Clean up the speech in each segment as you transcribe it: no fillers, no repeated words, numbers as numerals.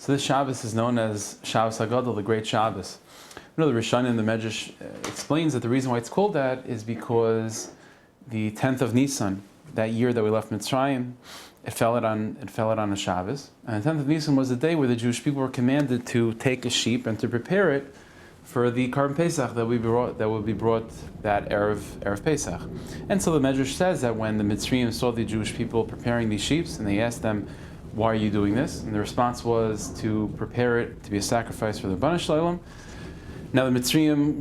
So this Shabbos is known as Shabbos Hagadol, the Great Shabbos. You know, the Rishonim in the Medrash explains that the reason why it's called that is because the 10th of Nisan, that year that we left Mitzrayim, it fell on a Shabbos. And the 10th of Nisan was the day where the Jewish people were commanded to take a sheep and to prepare it for the Karban Pesach that would be brought that Erev Pesach. And so the Medrash says that when the Mitzrayim saw the Jewish people preparing these sheep, and they asked them, why are you doing this? And the response was to prepare it to be a sacrifice for the Bnei Shalom. Now the Mitzrayim,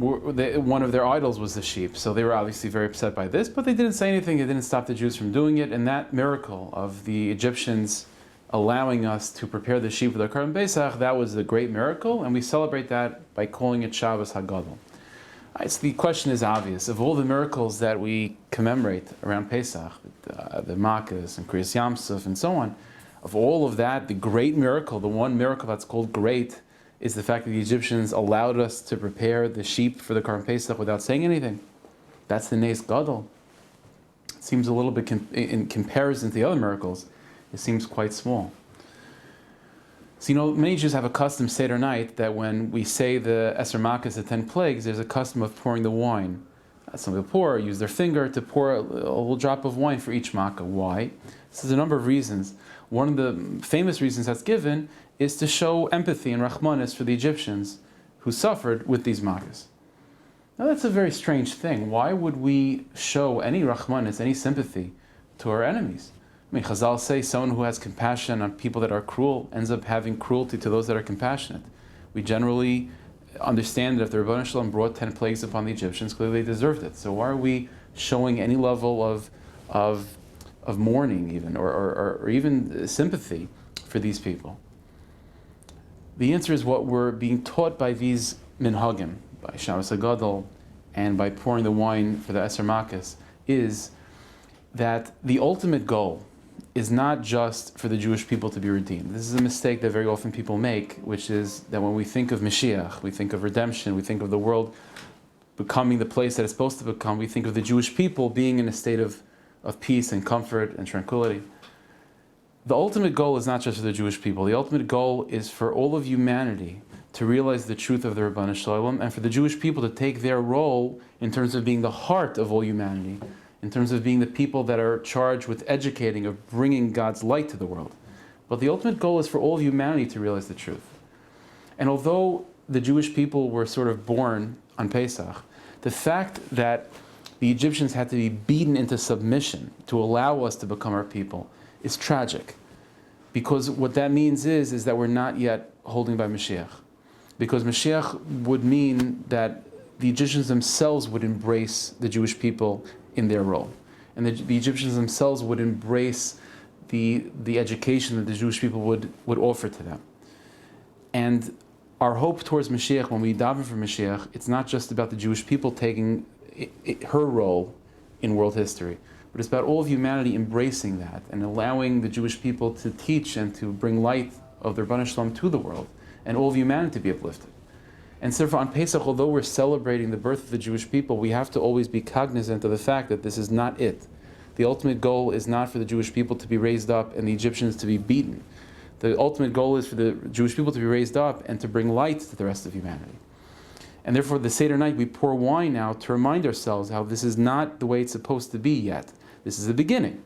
one of their idols was the sheep, so they were obviously very upset by this, but they didn't say anything, it didn't stop the Jews from doing it, and that miracle of the Egyptians allowing us to prepare the sheep for the Karban Pesach, that was a great miracle, and we celebrate that by calling it Shabbos Hagadol. So the question is obvious. Of all the miracles that we commemorate around Pesach, the Makkos and Kriyas Yamsuf and so on, of all of that, the great miracle, the one miracle that's called great, is the fact that the Egyptians allowed us to prepare the sheep for the Karban Pesach without saying anything. That's the Nes Gadol. It seems a little bit, in comparison to the other miracles, it seems quite small. So many Jews have a custom Seder night that when we say the Eser Makkos, the 10 plagues, there's a custom of pouring the wine. Some people use their finger to pour a little drop of wine for each makkah. Why? This is a number of reasons. One of the famous reasons that's given is to show empathy and rachmanis for the Egyptians who suffered with these makkahs. Now that's a very strange thing. Why would we show any rachmanis, any sympathy to our enemies? I mean, Chazal say someone who has compassion on people that are cruel ends up having cruelty to those that are compassionate. We generally understand that if the Rebbeinu Shalom brought 10 plagues upon the Egyptians, clearly they deserved it. So why are we showing any level of mourning even, or even sympathy for these people? The answer is what we're being taught by these minhagim, by Shabbos Hagadol, and by pouring the wine for the Eser Makkos, is that the ultimate goal is not just for the Jewish people to be redeemed. This is a mistake that very often people make, which is that when we think of Mashiach, we think of redemption, we think of the world becoming the place that it's supposed to become, we think of the Jewish people being in a state of peace and comfort and tranquility. The ultimate goal is not just for the Jewish people. The ultimate goal is for all of humanity to realize the truth of the Rebbeinu Shalom, and for the Jewish people to take their role in terms of being the heart of all humanity, in terms of being the people that are charged with educating, of bringing God's light to the world. But the ultimate goal is for all of humanity to realize the truth. And although the Jewish people were sort of born on Pesach, the fact that the Egyptians had to be beaten into submission to allow us to become our people is tragic. Because what that means is that we're not yet holding by Mashiach. Because Mashiach would mean that the Egyptians themselves would embrace the Jewish people in their role. And the Egyptians themselves would embrace the education that the Jewish people would offer to them. And our hope towards Mashiach, when we daven for Mashiach, it's not just about the Jewish people taking her role in world history, but it's about all of humanity embracing that and allowing the Jewish people to teach and to bring light of the Rebbeinu Shalom to the world, and all of humanity to be uplifted. And so on Pesach, although we're celebrating the birth of the Jewish people, we have to always be cognizant of the fact that this is not it. The ultimate goal is not for the Jewish people to be raised up and the Egyptians to be beaten. The ultimate goal is for the Jewish people to be raised up and to bring light to the rest of humanity. And therefore, the Seder night, we pour wine out to remind ourselves how this is not the way it's supposed to be yet. This is the beginning.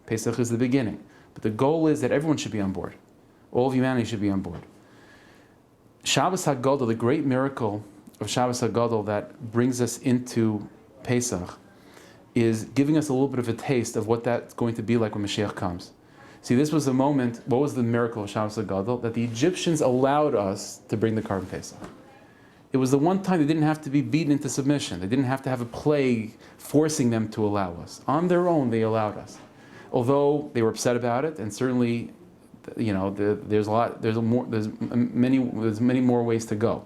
Pesach is the beginning. But the goal is that everyone should be on board. All of humanity should be on board. Shabbos Hagadol, the great miracle of Shabbos Hagadol that brings us into Pesach, is giving us a little bit of a taste of what that's going to be like when Mashiach comes. See, this was the moment, what was the miracle of Shabbos Hagadol? That the Egyptians allowed us to bring the Karban Pesach. It was the one time they didn't have to be beaten into submission. They didn't have to have a plague forcing them to allow us. On their own, they allowed us. Although they were upset about it, and certainly there's many more ways to go.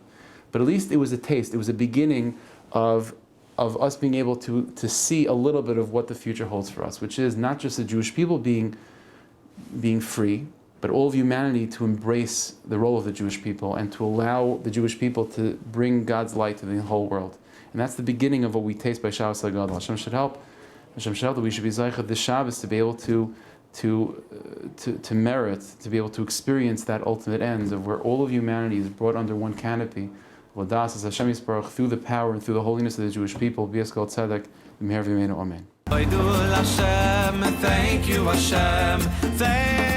But at least it was a taste. It was a beginning of us being able to see a little bit of what the future holds for us, which is not just the Jewish people being free, but all of humanity to embrace the role of the Jewish people and to allow the Jewish people to bring God's light to the whole world. And that's the beginning of what we taste by Shabbos Hagadol. Hashem should help. Hashem should help that we should be Zaycha this Shabbos to be able to to merit, to be able to experience that ultimate end of where all of humanity is brought under one canopy. L'das as Hashem Yisparach through the power and through the holiness of the Jewish people. B'yeskal tzedek, b'meher v'yimeinu, amen. Thank you, Hashem. Thank